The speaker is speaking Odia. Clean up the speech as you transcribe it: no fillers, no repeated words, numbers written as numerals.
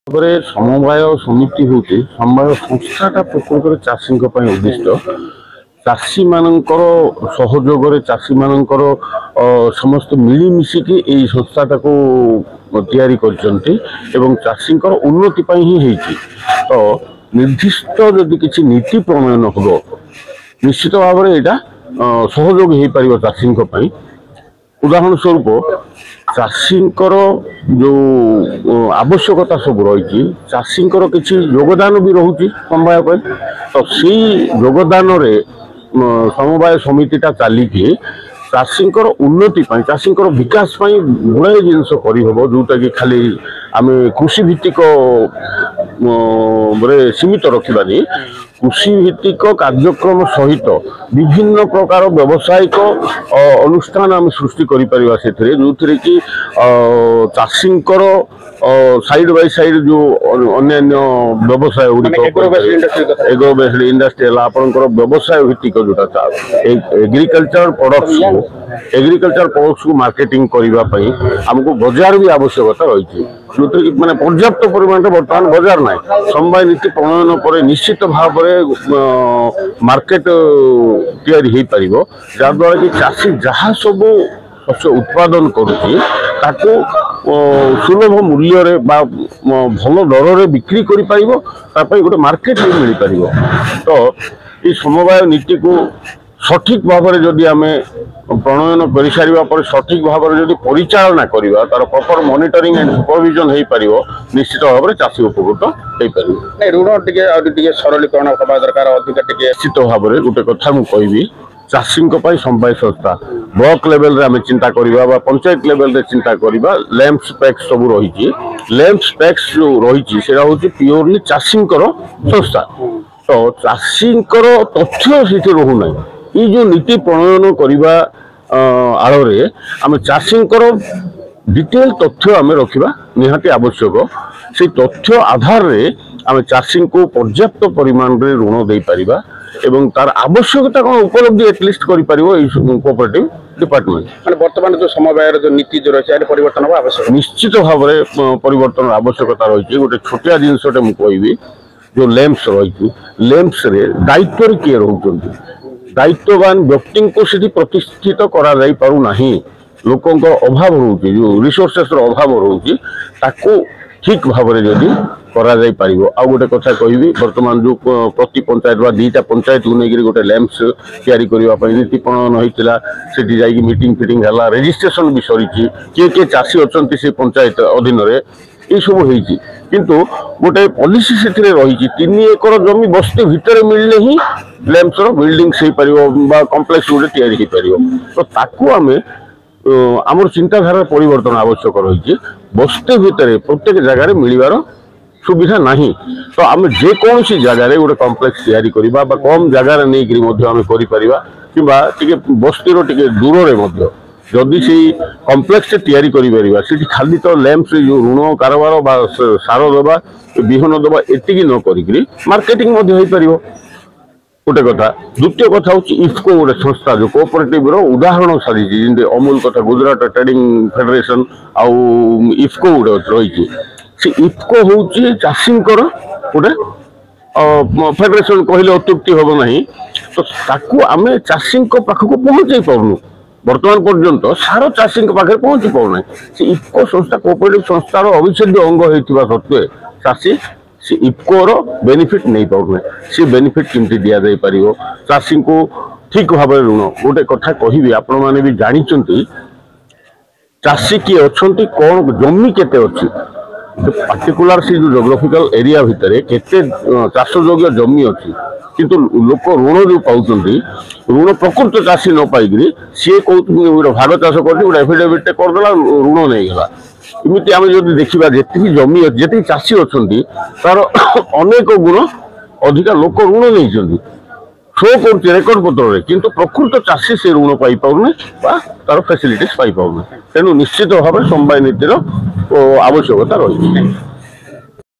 ପରେ ସମବାୟ ସମିତି ହେଉଛି ସମବାୟ ସଂସ୍ଥାଟା ପ୍ରକୃତରେ ଚାଷୀଙ୍କ ପାଇଁ ଉଦ୍ଦିଷ୍ଟ। ଚାଷୀମାନଙ୍କର ସହଯୋଗରେ ଚାଷୀମାନଙ୍କର ସମସ୍ତେ ମିଳିମିଶିକି ଏହି ସଂସ୍ଥାଟାକୁ ତିଆରି କରିଛନ୍ତି ଏବଂ ଚାଷୀଙ୍କର ଉନ୍ନତି ପାଇଁ ହିଁ ହେଇଛି। ତ ନିର୍ଦ୍ଦିଷ୍ଟ ଯଦି କିଛି ନୀତି ପ୍ରଣୟନ ହେବ ନିଶ୍ଚିତ ଭାବରେ ଏଇଟା ସହଯୋଗ ହେଇପାରିବ ଚାଷୀଙ୍କ ପାଇଁ। ଉଦାହରଣ ସ୍ୱରୂପ ଚାଷୀଙ୍କର ଯେଉଁ ଆବଶ୍ୟକତା ସବୁ ରହିଛି ଚାଷୀଙ୍କର କିଛି ଯୋଗଦାନ ବି ରହୁଛି ସମବାୟ ପାଇଁ। ତ ସେଇ ଯୋଗଦାନରେ ସମବାୟ ସମିତିଟା ଚାଲିକି ଚାଷୀଙ୍କର ଉନ୍ନତି ପାଇଁ ଚାଷୀଙ୍କର ବିକାଶ ପାଇଁ ଗୁଡ଼ାଏ ଜିନିଷ କରିହେବ, ଯେଉଁଟାକି ଖାଲି ଆମେ କୃଷି ଭିତ୍ତିକ ରେ ସୀମିତ ରଖିବାନି। କୃଷି ଭିତ୍ତିକ କାର୍ଯ୍ୟକ୍ରମ ସହିତ ବିଭିନ୍ନ ପ୍ରକାର ବ୍ୟବସାୟିକ ଅନୁଷ୍ଠାନ ଆମେ ସୃଷ୍ଟି କରିପାରିବା ସେଥିରେ, ଯେଉଁଥିରେ କି ଚାଷୀଙ୍କର ସାଇଡ୍ ବାଇ ସାଇଡ୍ ଯେଉଁ ଅନ୍ୟାନ୍ୟ ବ୍ୟବସାୟ ଗୁଡ଼ିକ ଏଗ୍ରୋ ବେସ୍ଡ ଇଣ୍ଡଷ୍ଟ୍ରି ହେଲା, ଆପଣଙ୍କର ବ୍ୟବସାୟ ଭିତ୍ତିକ ଯେଉଁଟା ଏଗ୍ରିକଲଚର ପ୍ରଡକ୍ଟସକୁ ମାର୍କେଟିଂ କରିବା ପାଇଁ ଆମକୁ ବଜାର ବି ଆବଶ୍ୟକତା ରହିଛି, ଯେଉଁଥିରେ କି ମାନେ ପର୍ଯ୍ୟାପ୍ତ ପରିମାଣରେ ବର୍ତ୍ତମାନ ବଜାର ନାହିଁ। ସମବାୟ ନୀତି ପ୍ରଣୟନ ପରେ ନିଶ୍ଚିତ ଭାବରେ ମାର୍କେଟ ତିଆରି ହେଇପାରିବ, ଯାହାଦ୍ୱାରା କି ଚାଷୀ ଯାହା ସବୁ ଶସ୍ୟ ଉତ୍ପାଦନ କରୁଛି ତାକୁ ସୁଲଭ ମୂଲ୍ୟରେ ବା ଭଲ ଦରରେ ବିକ୍ରି କରିପାରିବ, ତା ପାଇଁ ଗୋଟେ ମାର୍କେଟ ବି ମିଳିପାରିବ। ତ এই ସମବାୟ ନୀତିକୁ ସଠିକ୍ ଭାବରେ ଯଦି ଆମେ ପ୍ରଣୟନ କରିସାରିବା ପରେ ସଠିକ୍ ଭାବରେ ଯଦି ପରିଚାଳନା କରିବା, ତାର ପ୍ରପର ମନିଟରିଂ ଆଣ୍ଡ ସୁପରଭିଜନ ହେଇପାରିବ, ନିଶ୍ଚିତ ଭାବରେ ଚାଷୀ ଉପକୃତ ହେଇପାରିବ। ଋଣ ଟିକେ ସରଳୀକରଣ ହେବା ଦରକାର, ଅଧିକ ଟିକେ ନିଶ୍ଚିତ ଭାବରେ ଗୋଟେ କଥା ମୁଁ କହିବି, ଚାଷୀଙ୍କ ପାଇଁ ସମବାୟ ସଂସ୍ଥା ବ୍ଲକ ଲେଭେଲରେ ଆମେ ଚିନ୍ତା କରିବା ବା ପଞ୍ଚାୟତ ଲେଭେଲରେ ଚିନ୍ତା କରିବା। ଲ୍ୟାମ୍ପସ୍ ପ୍ୟାକ୍ସ ସବୁ ରହିଛି, ଲ୍ୟାମ୍ପସ୍ ପ୍ୟାକ୍ସ ଯେଉଁ ରହିଛି ସେଇଟା ହେଉଛି ପିଓରଲି ଚାଷୀଙ୍କର ସଂସ୍ଥା। ତ ଚାଷୀଙ୍କର ତଥ୍ୟ ସେଠି ରହୁନାହିଁ। ଏଇ ଯେଉଁ ନୀତି ପ୍ରଣୟନ କରିବା ଆଳରେ ଆମେ ଚାଷୀଙ୍କର ଡିଟେଲ ତଥ୍ୟ ଆମେ ରଖିବା ନିହାତି ଆବଶ୍ୟକ। ସେଇ ତଥ୍ୟ ଆଧାରରେ ଆମେ ଚାଷୀଙ୍କୁ ପର୍ଯ୍ୟାପ୍ତ ପରିମାଣରେ ଋଣ ଦେଇପାରିବା ଏବଂ ତାର ଆବଶ୍ୟକତା କ'ଣ ଉପଲବ୍ଧି ଏଟଲିଷ୍ଟ କରିପାରିବ ଏଇ କୋଅପରେଟିଭ ଡିପାର୍ଟମେଣ୍ଟ। ମାନେ ବର୍ତ୍ତମାନ ଯେଉଁ ସମବାୟର ଯେଉଁ ନୀତି ଯେଉଁ ରହିଛି ଏହାର ପରିବର୍ତ୍ତନ ହେବା ଆବଶ୍ୟକ। ନିଶ୍ଚିତ ଭାବରେ ପରିବର୍ତ୍ତନର ଆବଶ୍ୟକତା ରହିଛି। ଗୋଟେ ଛୋଟିଆ ଜିନିଷଟେ ମୁଁ କହିବି, ଯେଉଁ ଲେମ୍ପସ୍ ରହିଛି, ଲେମ୍ପସରେ ଦାୟିତ୍ୱରେ କିଏ ରହୁଛନ୍ତି, ଦାୟିତ୍ୱବାନ ବ୍ୟକ୍ତିଙ୍କୁ ସେଠି ପ୍ରତିଷ୍ଠିତ କରାଯାଇପାରୁନାହିଁ। ଲୋକଙ୍କ ଅଭାବ ରହୁଛି, ଯେଉଁ ରିସୋର୍ସେସର ଅଭାବ ରହୁଛି, ତାକୁ ଠିକ୍ ଭାବରେ ଯଦି କରାଯାଇପାରିବ। ଆଉ ଗୋଟେ କଥା କହିବି, ବର୍ତ୍ତମାନ ଯେଉଁ ପ୍ରତି ପଞ୍ଚାୟତ ବା 2ଟା ପଞ୍ଚାୟତକୁ ନେଇକରି ଗୋଟେ ଲ୍ୟାମ୍ପସ୍ ତିଆରି କରିବା ପାଇଁ ନୀତି ପ୍ରଣୟନ ହେଇଥିଲା, ସେଠି ଯାଇକି ମିଟିଂ ଫିଟିଂ ହେଲା, ରେଜିଷ୍ଟ୍ରେସନ ବି ସରିଛି, କିଏ କିଏ ଚାଷୀ ଅଛନ୍ତି ସେ ପଞ୍ଚାୟତ ଅଧୀନରେ ଏଇସବୁ ହେଇଛି। କିନ୍ତୁ ଗୋଟେ ପଲିସି ସେଥିରେ ରହିଛି, 3 ଏକର ଜମି ବସ୍ତି ଭିତରେ ମିଳିଲେ ହିଁ ଲ୍ୟାମ୍ପସର ବିଲ୍ଡିଂସ୍ ହେଇପାରିବ ବା କମ୍ପ୍ଲେକ୍ସ ଗୋଟେ ତିଆରି ହେଇପାରିବ। ତ ତାକୁ ଆମେ ଆମର ଚିନ୍ତାଧାରାର ପରିବର୍ତ୍ତନ ଆବଶ୍ୟକ ରହିଛି। ବସ୍ତି ଭିତରେ ପ୍ରତ୍ୟେକ ଜାଗାରେ ମିଳିବାର ସୁବିଧା ନାହିଁ। ତ ଆମେ ଯେକୌଣସି ଜାଗାରେ ଗୋଟେ କମ୍ପ୍ଲେକ୍ସ ତିଆରି କରିବା ବା କମ୍ ଜାଗାରେ ନେଇକରି ମଧ୍ୟ ଆମେ କରିପାରିବା, କିମ୍ବା ଟିକେ ବସ୍ତିର ଟିକେ ଦୂରରେ ମଧ୍ୟ ଯଦି ସେଇ କମ୍ପ୍ଲେକ୍ସଟେ ତିଆରି କରିପାରିବା, ସେଠି ଖାଲି ତ ଲ୍ୟାମ୍ପସ୍ ଯେଉଁ ଋଣ କାରବାର ବା ସାର ଦେବା ବିହନ ଦେବା ଏତିକି ନ କରିକିରି ମାର୍କେଟିଂ ମଧ୍ୟ ହେଇପାରିବ ଗୋଟେ କଥା। ଦ୍ୱିତୀୟ କଥା ହେଉଛି ଇଫ୍କୋ ଗୋଟେ ସଂସ୍ଥା ଯେଉଁ କୋଅପରେଟିଭର ଉଦାହରଣ ସାଜିଛି, ଯେମିତି ଅମୁଲ କଥା, ଗୁଜରାଟ ଟ୍ରେଡିଂ ଫେଡେରେସନ ଆଉ ଇଫ୍କୋ ଗୋଟେ ରହିଛି। ସେ ଇଫ୍କୋ ହେଉଛି ଚାଷୀଙ୍କର ଗୋଟେ ଫେଡେରେସନ କହିଲେ ଅତ୍ୟୁକ୍ତି ହେବ ନାହିଁ। ତ ତାକୁ ଆମେ ଚାଷୀଙ୍କ ପାଖକୁ ପହଞ୍ଚାଇ ପାରୁନୁ, ବର୍ତ୍ତମାନ ପର୍ଯ୍ୟନ୍ତ ସାର ଚାଷୀଙ୍କ ପାଖରେ ପହଞ୍ଚି ପାରୁନାହିଁ। ସେ ଇଫ୍କୋ ସଂସ୍ଥା କୋଅପରେଟିଭ ସଂସ୍ଥାର ଅବିଚ୍ଛେଦ୍ୟ ଅଙ୍ଗ ହେଇଥିବା ସତ୍ତ୍ୱେ ଚାଷୀ ସେ ଇଫ୍କୋର ବେନିଫିଟ୍ ନେଇପାରୁନାହିଁ। ସେ ବେନିଫିଟ୍ କେମିତି ଦିଆଯାଇପାରିବ ଚାଷୀଙ୍କୁ ଠିକ୍ ଭାବରେ ଋଣ। ଗୋଟେ କଥା କହିବି, ଆପଣମାନେ ବି ଜାଣିଛନ୍ତି ଚାଷୀ କିଏ ଅଛନ୍ତି, କ'ଣ ଜମି କେତେ ଅଛି, ପାର୍ଟିକୁଲାର ସେ ଯେଉଁ ଜୋଗ୍ରାଫିକାଲ ଏରିଆ ଭିତରେ କେତେ ଚାଷ ଯୋଗ୍ୟ ଜମି ଅଛି, କିନ୍ତୁ ଲୋକ ଋଣ ଯେଉଁ ପାଉଛନ୍ତି, ଋଣ ପ୍ରକୃତ ଚାଷୀ ନ ପାଇକିରି ସିଏ କହୁଛନ୍ତି ଗୋଟେ ଭାଗ ଚାଷ କରିଛି, ଗୋଟେ ଏଫିଡେଭିଟ୍ଟେ କରିଦେଲା, ଋଣ ନେଇଗଲା। ଏମିତି ଆମେ ଯଦି ଦେଖିବା ଯେତିକି ଜମି ଅଛି, ଯେତିକି ଚାଷୀ ଅଛନ୍ତି, ତାର ଅନେକ ଗୁଣ ଅଧିକା ଲୋକ ଋଣ ନେଇଛନ୍ତି, ଶୋ କରୁଛି ରେକର୍ଡ ପତ୍ରରେ, କିନ୍ତୁ ପ୍ରକୃତ ଚାଷୀ ସେ ଋଣ ପାଇପାରୁନି ବା ତାର ଫ୍ୟାସିଲିଟିସ୍ ପାଇପାରୁନି। ତେଣୁ ନିଶ୍ଚିତ ଭାବରେ ସମବାୟ ନୀତିର ଆବଶ୍ୟକତା ରହିଛି।